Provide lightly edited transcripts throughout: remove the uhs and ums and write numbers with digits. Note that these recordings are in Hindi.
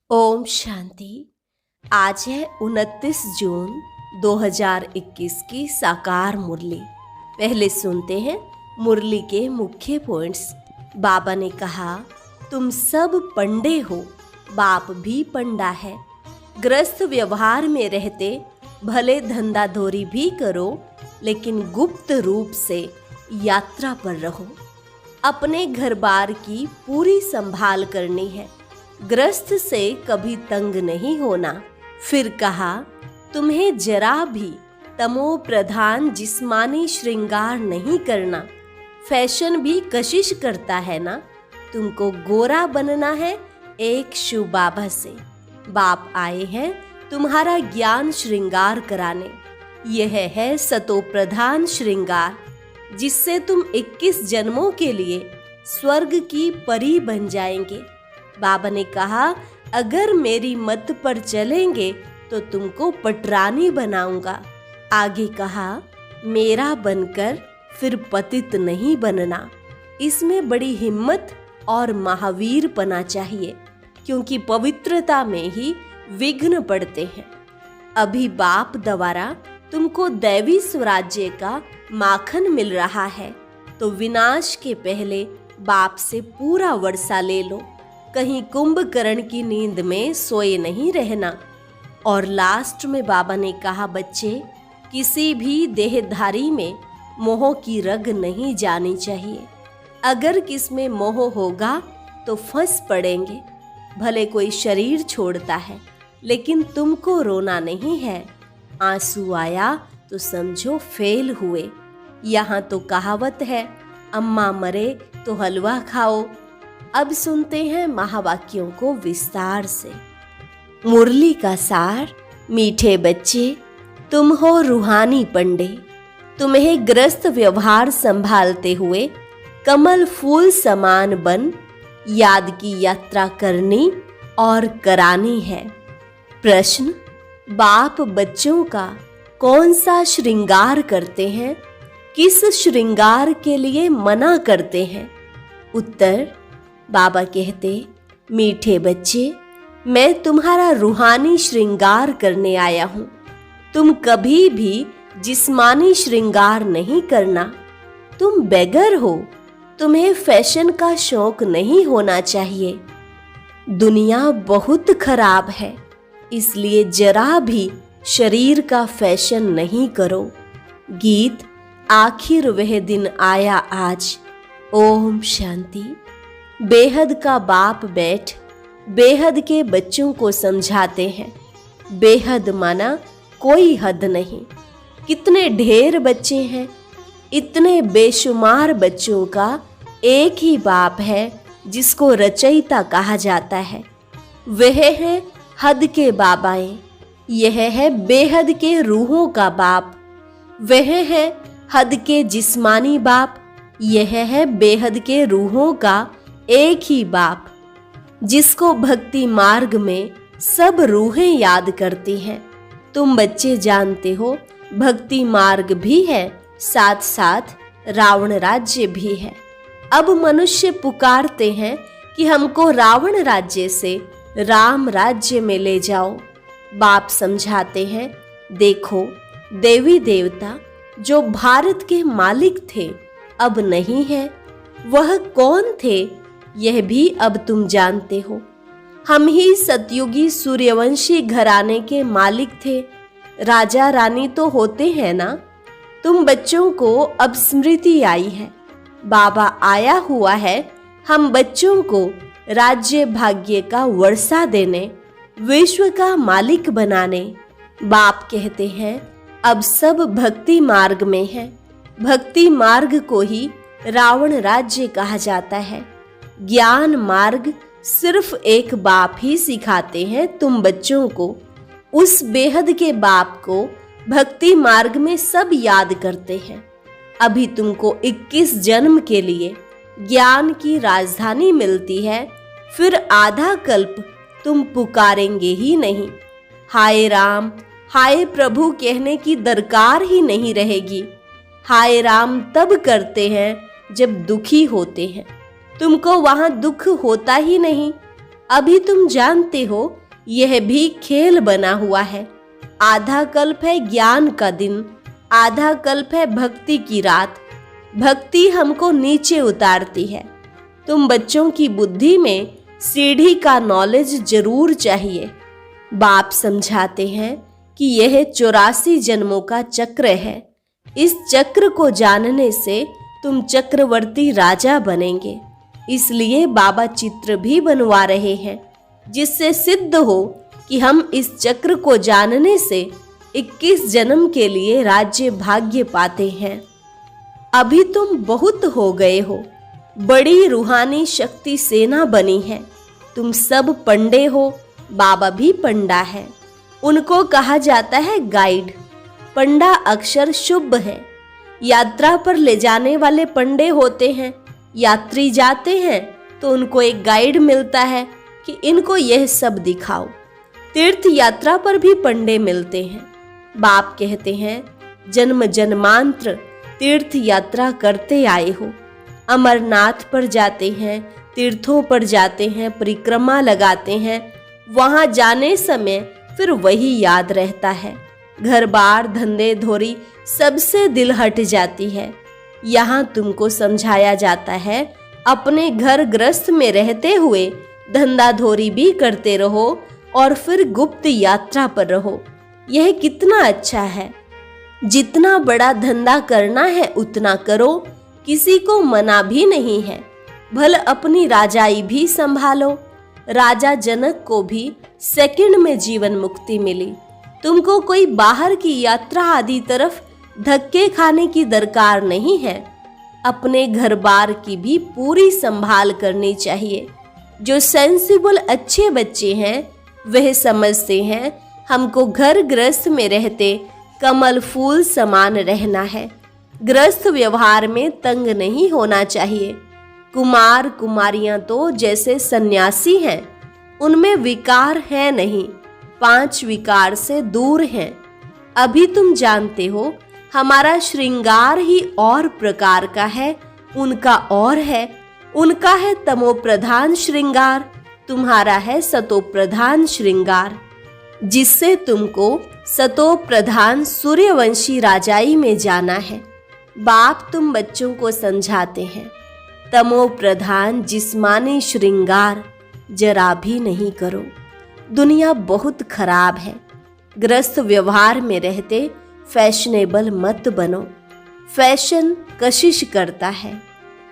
ओम शांति। आज है 29 जून 2021 की साकार मुरली। पहले सुनते हैं मुरली के मुख्य पॉइंट्स। बाबा ने कहा, तुम सब पंडे हो, बाप भी पंडा है। ग्रस्त व्यवहार में रहते भले धंधाधोरी भी करो, लेकिन गुप्त रूप से यात्रा पर रहो। अपने घर बार की पूरी संभाल करनी है, ग्रस्त से कभी तंग नहीं होना। फिर कहा, तुम्हें जरा भी तमो प्रधान जिस्मानी श्रृंगार नहीं करना। फैशन भी कशिश करता है ना। तुमको गोरा बनना है एक शिव बाबा से। बाप आए हैं तुम्हारा ज्ञान श्रृंगार कराने। यह है सतो प्रधान श्रृंगार, जिससे तुम 21 जन्मों के लिए स्वर्ग की परी बन जाएंगे। बाबा ने कहा, अगर मेरी मत पर चलेंगे तो तुमको पटरानी बनाऊंगा। आगे कहा, मेरा बनकर फिर पतित नहीं बनना। इसमें बड़ी हिम्मत और महावीर पना चाहिए, क्योंकि पवित्रता में ही विघ्न पड़ते हैं। अभी बाप द्वारा तुमको दैवी स्वराज्य का माखन मिल रहा है, तो विनाश के पहले बाप से पूरा वर्षा ले लो। कहीं कुंभकर्ण की नींद में सोए नहीं रहना। और लास्ट में बाबा ने कहा, बच्चे, किसी भी देहधारी में मोह की रग नहीं जानी चाहिए। अगर किसमें मोह होगा तो फंस पड़ेंगे। भले कोई शरीर छोड़ता है, लेकिन तुमको रोना नहीं है। आंसू आया तो समझो फेल हुए। यहाँ तो कहावत है, अम्मा मरे तो हलवा खाओ। अब सुनते हैं महावाक्यों को विस्तार से। मुरली का सार। मीठे बच्चे, तुम हो रूहानी पंडे। तुम्हें ग्रस्त व्यवहार संभालते हुए कमल फूल समान बन याद की यात्रा करनी और करानी है। प्रश्न, बाप बच्चों का कौन सा श्रृंगार करते हैं? किस श्रृंगार के लिए मना करते हैं? उत्तर, बाबा कहते, मीठे बच्चे, मैं तुम्हारा रूहानी श्रृंगार करने आया हूँ। तुम कभी भी जिस्मानी श्रृंगार नहीं करना। तुम बेगर हो, तुम्हें फैशन का शौक नहीं होना चाहिए। दुनिया बहुत खराब है, इसलिए जरा भी शरीर का फैशन नहीं करो। गीत, आखिर वह दिन आया आज। ओम शांति। बेहद का बाप बैठ बेहद के बच्चों को समझाते हैं। बेहद माना कोई हद नहीं। कितने ढेर बच्चे हैं। इतने बेशुमार बच्चों का एक ही बाप है, जिसको रचयिता कहा जाता है। वह है हद के बाबाएं। यह है बेहद के रूहों का बाप। वह है हद के जिस्मानी बाप। यह है बेहद के रूहों का एक ही बाप, जिसको भक्ति मार्ग में सब रूहें याद करती हैं। तुम बच्चे जानते हो, भक्ति मार्ग भी है, साथ साथ रावण राज्य भी है। अब मनुष्य पुकारते हैं कि हमको रावण राज्य से राम राज्य में ले जाओ। बाप समझाते हैं, देखो, देवी देवता जो भारत के मालिक थे अब नहीं है। वह कौन थे यह भी अब तुम जानते हो। हम ही सतयुगी सूर्यवंशी घराने के मालिक थे। राजा रानी तो होते हैं ना। तुम बच्चों को अब स्मृति आई है। बाबा आया हुआ है हम बच्चों को राज्य भाग्य का वर्षा देने, विश्व का मालिक बनाने। बाप कहते हैं, अब सब भक्ति मार्ग में है। भक्ति मार्ग को ही रावण राज्य कहा जाता है। ज्ञान मार्ग सिर्फ एक बाप ही सिखाते हैं तुम बच्चों को। उस बेहद के बाप को भक्ति मार्ग में सब याद करते हैं। अभी तुमको 21 जन्म के लिए ज्ञान की राजधानी मिलती है। फिर आधा कल्प तुम पुकारेंगे ही नहीं। हाय राम, हाय प्रभु कहने की दरकार ही नहीं रहेगी। हाय राम तब करते हैं जब दुखी होते हैं। तुमको वहां दुख होता ही नहीं। अभी तुम जानते हो यह भी खेल बना हुआ है। आधा कल्प है ज्ञान का दिन, आधा कल्प है भक्ति की रात। भक्ति हमको नीचे उतारती है। तुम बच्चों की बुद्धि में सीढ़ी का नॉलेज जरूर चाहिए। बाप समझाते हैं कि यह 84 जन्मों का चक्र है। इस चक्र को जानने से तुम चक्रवर्ती राजा बनेंगे। इसलिए बाबा चित्र भी बनवा रहे हैं, जिससे सिद्ध हो कि हम इस चक्र को जानने से 21 जन्म के लिए राज्य भाग्य पाते हैं। अभी तुम बहुत हो गए हो, बड़ी रूहानी शक्ति सेना बनी है। तुम सब पंडे हो, बाबा भी पंडा है। उनको कहा जाता है गाइड। पंडा अक्षर शुभ है। यात्रा पर ले जाने वाले पंडे होते हैं। यात्री जाते हैं तो उनको एक गाइड मिलता है कि इनको यह सब दिखाओ। तीर्थ यात्रा पर भी पंडे मिलते हैं। बाप कहते हैं जन्म जन्मांतर तीर्थ यात्रा करते आए हो। अमरनाथ पर जाते हैं, तीर्थों पर जाते हैं, परिक्रमा लगाते हैं। वहां जाने समय फिर वही याद रहता है। घर बार धंधे धोरी सबसे दिल हट जाती है। यहाँ तुमको समझाया जाता है अपने घर गृहस्थ में रहते हुए धंधा धोरी भी करते रहो और फिर गुप्त यात्रा पर रहो। यह कितना अच्छा है। जितना बड़ा धंधा करना है उतना करो, किसी को मना भी नहीं है। भले अपनी राजाई भी संभालो। राजा जनक को भी सेकंड में जीवन मुक्ति मिली। तुमको कोई बाहर की यात्रा आदि तरफ धक्के खाने की दरकार नहीं है। अपने घर बार की भी पूरी संभाल करनी चाहिए। जो सेंसिबल अच्छे बच्चे हैं वह समझते हैं हमको घर गृहस्थ में रहते कमल फूल समान रहना है। गृहस्थ व्यवहार में तंग नहीं होना चाहिए। कुमार कुमारियां तो जैसे सन्यासी हैं, उनमें विकार है नहीं, 5 विकार से दूर हैं। अभी तुम जानते हो हमारा श्रृंगार ही और प्रकार का है, उनका और है। उनका है तमो प्रधान श्रृंगार, तुम्हारा है सतो प्रधान श्रृंगार, जिससे तुमको सतो प्रधान सूर्यवंशी राजाई में जाना है। बाप तुम बच्चों को समझाते हैं तमो प्रधान जिस्मानी श्रृंगार जरा भी नहीं करो। दुनिया बहुत खराब है। ग्रस्त व्यवहार में रहते फैशनेबल मत बनो। फैशन कशिश करता है।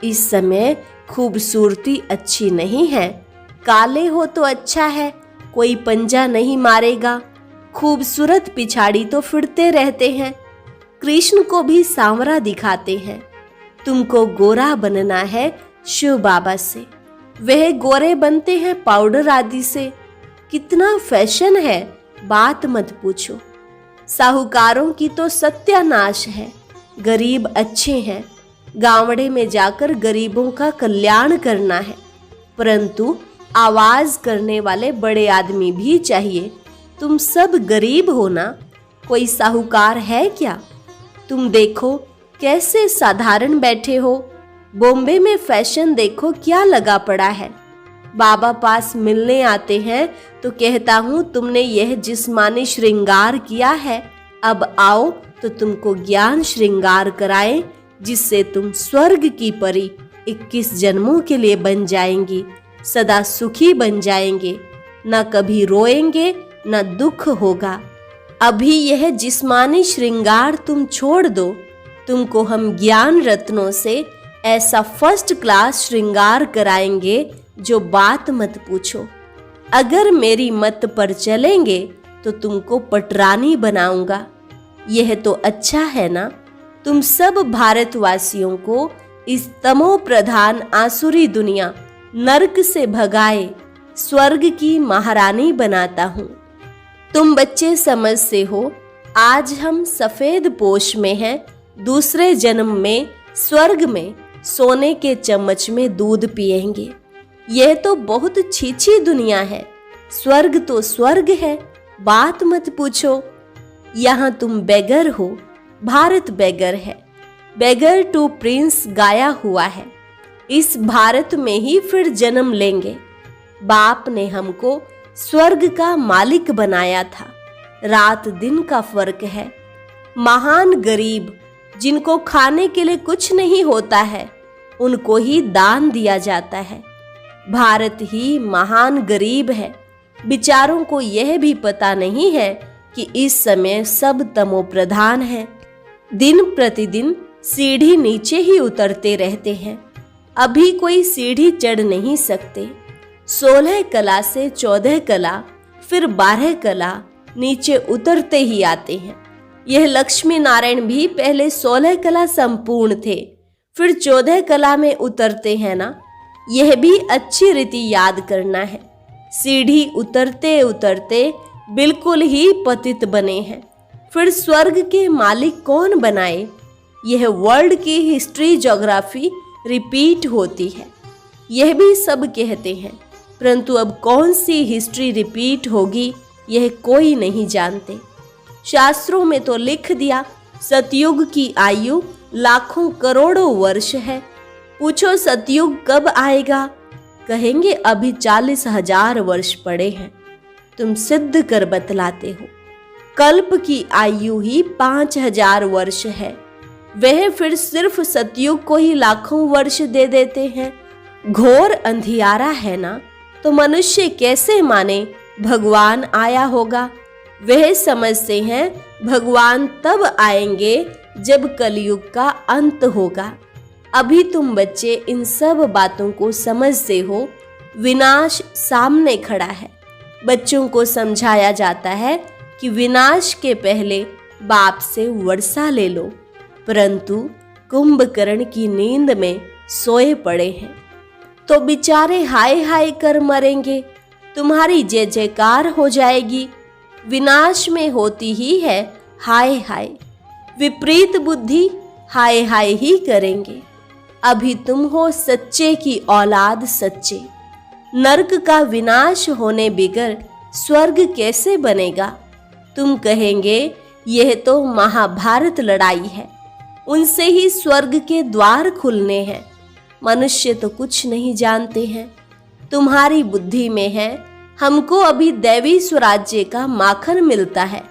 इस समय खूबसूरती अच्छी नहीं है। काले हो तो अच्छा है, कोई पंजा नहीं मारेगा। खूबसूरत पिछाड़ी तो फिरते रहते हैं। कृष्ण को भी सांवरा दिखाते हैं। तुमको गोरा बनना है शिव बाबा से, वह गोरे बनते हैं पाउडर आदि से। कितना फैशन है, बात मत पूछो। साहूकारों की तो सत्यानाश है। गरीब अच्छे हैं, गांवड़े में जाकर गरीबों का कल्याण करना है, परंतु आवाज करने वाले बड़े आदमी भी चाहिए। तुम सब गरीब हो ना, कोई साहूकार है क्या? तुम देखो कैसे साधारण बैठे हो। बॉम्बे में फैशन देखो क्या लगा पड़ा है। बाबा पास मिलने आते हैं तो कहता हूँ तुमने यह जिस्मानी श्रृंगार किया है, अब आओ तो तुमको ज्ञान श्रृंगार कराएं, जिससे तुम स्वर्ग की परी 21 जन्मों के लिए बन जाएंगी। सदा सुखी बन जाएंगे, न कभी रोएंगे न दुख होगा। अभी यह जिस्मानी श्रृंगार तुम छोड़ दो, तुमको हम ज्ञान रत्नों से ऐसा फर्स्ट क्लास श्रृंगार कराएंगे जो बात मत पूछो। अगर मेरी मत पर चलेंगे तो तुमको पटरानी बनाऊंगा। यह तो अच्छा है ना। तुम सब भारतवासियों को इस तमो प्रधान आसुरी दुनिया नरक से भगाए स्वर्ग की महारानी बनाता हूँ। तुम बच्चे समझते हो आज हम सफेद पोश में हैं, दूसरे जन्म में स्वर्ग में सोने के चम्मच में दूध पिएंगे। यह तो बहुत छीछी दुनिया है। स्वर्ग तो स्वर्ग है, बात मत पूछो। यहाँ तुम बेगर हो, भारत बेगर है। बेगर टू प्रिंस गाया हुआ है। इस भारत में ही फिर जन्म लेंगे। बाप ने हमको स्वर्ग का मालिक बनाया था। रात दिन का फर्क है। महान गरीब जिनको खाने के लिए कुछ नहीं होता है, उनको ही दान दिया जाता है। भारत ही महान गरीब है। बेचारों को यह भी पता नहीं है कि इस समय सब तमोप्रधान है। दिन प्रतिदिन सीढ़ी नीचे ही उतरते रहते हैं। अभी कोई सीढ़ी चढ़ नहीं सकते। 16 कला से 14 कला, फिर 12 कला नीचे उतरते ही आते हैं। यह लक्ष्मी नारायण भी पहले 16 कला संपूर्ण थे, फिर 14 कला में उतरते हैं ना। यह भी अच्छी रीति याद करना है। सीढ़ी उतरते उतरते बिल्कुल ही पतित बने हैं। फिर स्वर्ग के मालिक कौन बनाए? यह वर्ल्ड की हिस्ट्री ज्योग्राफी रिपीट होती है। यह भी सब कहते हैं, परंतु अब कौन सी हिस्ट्री रिपीट होगी यह कोई नहीं जानते। शास्त्रों में तो लिख दिया सतयुग की आयु लाखों करोड़ों वर्ष है। पूछो सतयुग कब आएगा? कहेंगे अभी 40,000 वर्ष पड़े हैं। तुम सिद्ध कर बतलाते हो। कल्प की आयु ही 5,000 वर्ष है। वह फिर सिर्फ सतयुग को ही लाखों वर्ष दे देते हैं। घोर अंधियारा है ना, तो मनुष्य कैसे माने भगवान आया होगा? वह समझते हैं भगवान तब आएंगे जब कलयुग का अंत होगा। अभी तुम बच्चे इन सब बातों को समझते हो। विनाश सामने खड़ा है। बच्चों को समझाया जाता है कि विनाश के पहले बाप से वर्षा ले लो, परंतु कुंभकर्ण की नींद में सोए पड़े हैं, तो बेचारे हाय हाय कर मरेंगे। तुम्हारी जय जयकार हो जाएगी। विनाश में होती ही है हाय हाय। विपरीत बुद्धि हाय हाय ही करेंगे। अभी तुम हो सच्चे की औलाद सच्चे। नरक का विनाश होने बिगर स्वर्ग कैसे बनेगा? तुम कहेंगे यह तो महाभारत लड़ाई है, उनसे ही स्वर्ग के द्वार खुलने हैं। मनुष्य तो कुछ नहीं जानते हैं। तुम्हारी बुद्धि में है हमको अभी दैवी स्वराज्य का माखन मिलता है।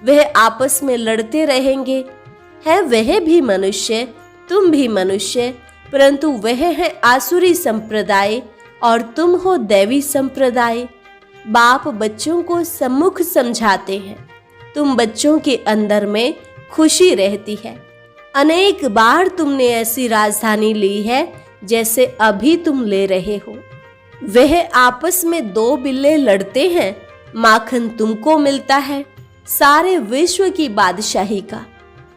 वह आपस में लड़ते रहेंगे। है वह भी मनुष्य, तुम भी मनुष्य, परंतु वह है आसुरी संप्रदाय और तुम हो दैवी संप्रदाय। बाप बच्चों को सम्मुख समझाते हैं। तुम बच्चों के अंदर में खुशी रहती है। अनेक बार तुमने ऐसी राजधानी ली है जैसे अभी तुम ले रहे हो। वह आपस में 2 बिल्ले लड़ते हैं, माखन तुमको मिलता है सारे विश्व की बादशाही का।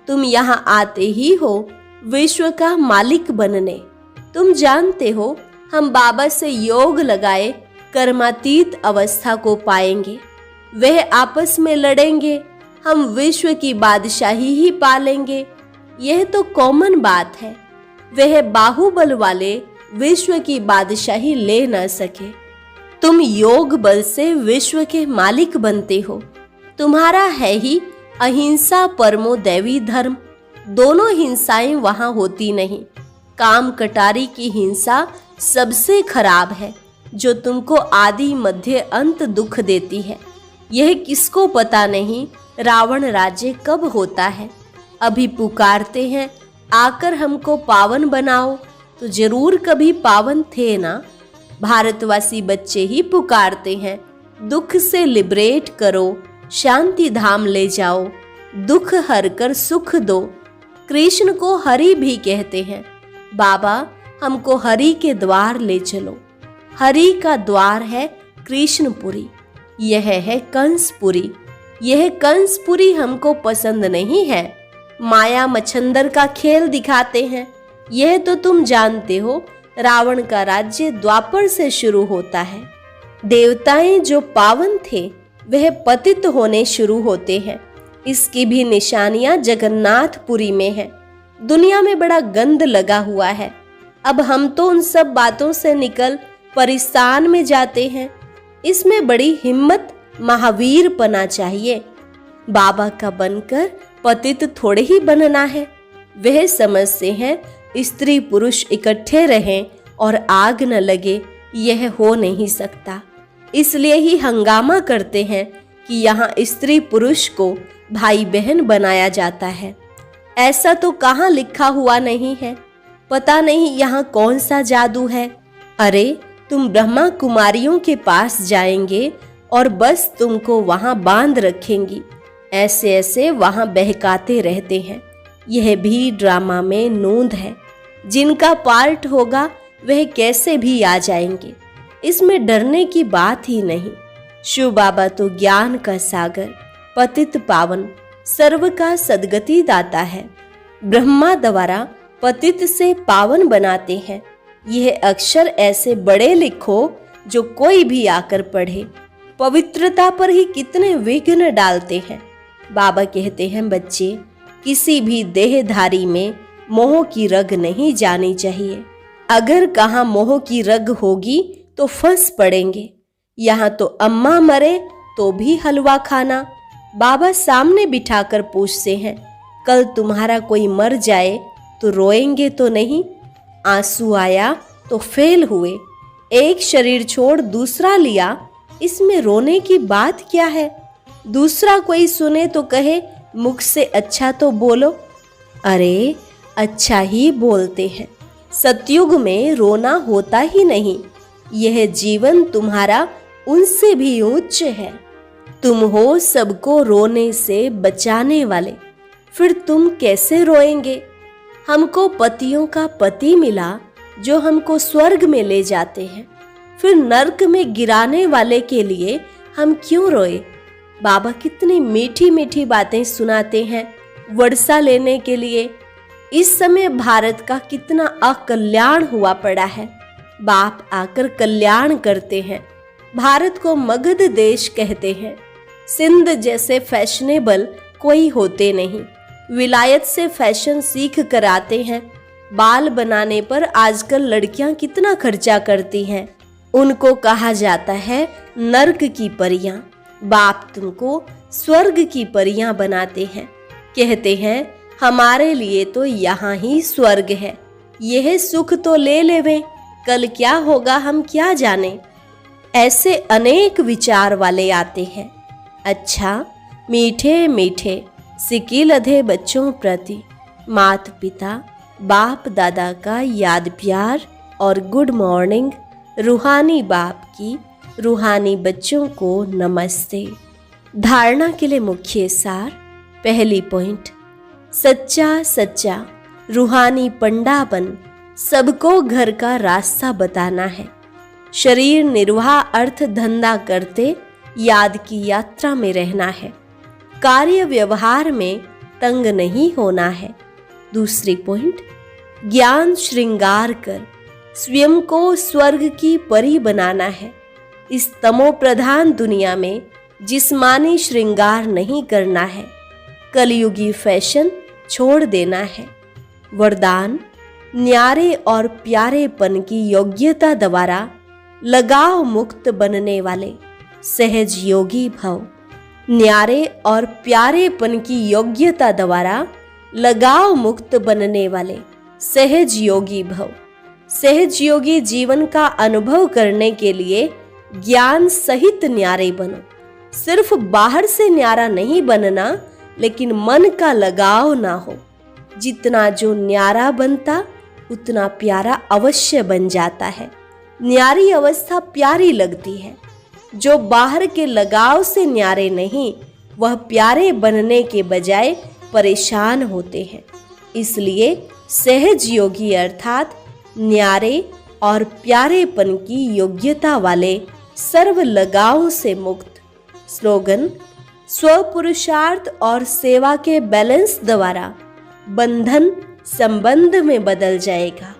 तुम यहाँ आते ही हो विश्व का मालिक बनने। तुम जानते हो हम बाबा से योग लगाए कर्मातीत अवस्था को पाएंगे। वह आपस में लड़ेंगे, हम विश्व की बादशाही ही पालेंगे। यह तो कॉमन बात है। वह बाहुबल वाले विश्व की बादशाही ले न सके। तुम योग बल से विश्व के मालिक बनते हो। तुम्हारा है ही अहिंसा परमो दैवी धर्म। दोनों हिंसाएं वहां होती नहीं। काम कटारी की हिंसा सबसे खराब है, जो तुमको आदि मध्य अंत दुख देती है। यह किसको पता नहीं रावण राज्य कब होता है। अभी पुकारते हैं आकर हमको पावन बनाओ, तो जरूर कभी पावन थे ना। भारतवासी बच्चे ही पुकारते हैं दुख से लिबरेट करो, शांति धाम ले जाओ, दुख हर कर सुख दो। कृष्ण को हरि भी कहते हैं। बाबा हमको हरि के द्वार ले चलो। हरि का द्वार है कृष्णपुरी, यह है कंसपुरी। यह कंसपुरी हमको पसंद नहीं है। माया मच्छंदर का खेल दिखाते हैं। यह तो तुम जानते हो रावण का राज्य द्वापर से शुरू होता है। देवताएं जो पावन थे वह पतित होने शुरू होते हैं। इसकी भी निशानियां जगन्नाथपुरी में है। दुनिया में बड़ा गंद लगा हुआ है। अब हम तो उन सब बातों से निकल परिस्तान में जाते हैं। इसमें बड़ी हिम्मत महावीर पना चाहिए। बाबा का बनकर पतित थोड़े ही बनना है। वह समझते हैं स्त्री पुरुष इकट्ठे रहें और आग न लगे, यह हो नहीं सकता। इसलिए ही हंगामा करते हैं कि यहाँ स्त्री पुरुष को भाई बहन बनाया जाता है। ऐसा तो कहाँ लिखा हुआ नहीं है। पता नहीं यहाँ कौन सा जादू है। अरे तुम ब्रह्मा कुमारियों के पास जाएंगे और बस तुमको वहां बांध रखेंगी। ऐसे ऐसे वहां बहकाते रहते हैं। यह भी ड्रामा में नोंद है। जिनका पार्ट होगा वह कैसे भी आ जाएंगे, इसमें डरने की बात ही नहीं। शिव बाबा तो ज्ञान का सागर, पतित पावन, सर्व का सद्गति दाता है। ब्रह्मा द्वारा पतित से पावन बनाते हैं। यह अक्षर ऐसे बड़े लिखो जो कोई भी आकर पढ़े। पवित्रता पर ही कितने विघ्न डालते हैं। बाबा कहते हैं, बच्चे किसी भी देहधारी में मोह की रग नहीं जानी चाहिए। अगर कहाँ मोह की रग होगी तो फंस पड़ेंगे। यहाँ तो अम्मा मरे तो भी हलवा खाना। बाबा सामने बिठाकर पूछते हैं, कल तुम्हारा कोई मर जाए तो रोएंगे तो नहीं? आंसू आया तो फेल हुए, एक शरीर छोड़ दूसरा लिया, इसमें रोने की बात क्या है? दूसरा कोई सुने तो कहे मुख से अच्छा तो बोलो। अरे अच्छा ही बोलते हैं। सतयुग में रोना होता ही नहीं। यह जीवन तुम्हारा उनसे भी उच्च है। तुम हो सबको रोने से बचाने वाले, फिर तुम कैसे रोएंगे? हमको पतियों का पति मिला जो हमको स्वर्ग में ले जाते हैं, फिर नर्क में गिराने वाले के लिए हम क्यों रोए? बाबा कितनी मीठी मीठी बातें सुनाते हैं वर्षा लेने के लिए। इस समय भारत का कितना अकल्याण हुआ पड़ा है। बाप आकर कल्याण करते हैं। भारत को मगध देश कहते हैं। सिंध जैसे फैशनेबल कोई होते नहीं। विलायत से फैशन सीख कर आते हैं। बाल बनाने पर आजकल लड़कियां कितना खर्चा करती हैं। उनको कहा जाता है नर्क की परियां। बाप तुमको स्वर्ग की परियां बनाते हैं। कहते हैं हमारे लिए तो यहाँ ही स्वर्ग है। यह सुख तो ले लेवे, कल क्या होगा हम क्या जाने। ऐसे अनेक विचार वाले आते हैं। अच्छा, मीठे मीठे सिक्की लधे बच्चों प्रति माता पिता बाप दादा का याद प्यार और गुड मॉर्निंग। रूहानी बाप की रूहानी बच्चों को नमस्ते। धारणा के लिए मुख्य सार। पहली पॉइंट, सच्चा सच्चा रूहानी पंडा बन सबको घर का रास्ता बताना है। शरीर निर्वाह अर्थ धंधा करते याद की यात्रा में रहना है। कार्य व्यवहार में तंग नहीं होना है। दूसरी पॉइंट, ज्ञान श्रृंगार कर स्वयं को स्वर्ग की परी बनाना है। इस तमो प्रधान दुनिया में जिस्मानी श्रृंगार नहीं करना है। कलयुगी फैशन छोड़ देना है। वरदान, न्यारे और प्यारेपन की योग्यता द्वारा लगाव मुक्त बनने वाले सहज योगी भव। न्यारे और प्यारेपन की योग्यता द्वारा लगाव मुक्त बनने वाले सहज योगी भव। सहज योगी जीवन का अनुभव करने के लिए ज्ञान सहित न्यारे बनो। सिर्फ बाहर से न्यारा नहीं बनना, लेकिन मन का लगाव ना हो। जितना जो न्यारा बनता उतना प्यारा अवश्य बन जाता है। न्यारी अवस्था प्यारी लगती है। जो बाहर के लगाव से न्यारे नहीं, वह प्यारे बनने के बजाय परेशान होते हैं। इसलिए सहज योगी अर्थात न्यारे और प्यारेपन की योग्यता वाले सर्व लगाव से मुक्त। स्लोगन, स्वपुरुषार्थ और सेवा के बैलेंस द्वारा बंधन संबंध में बदल जाएगा।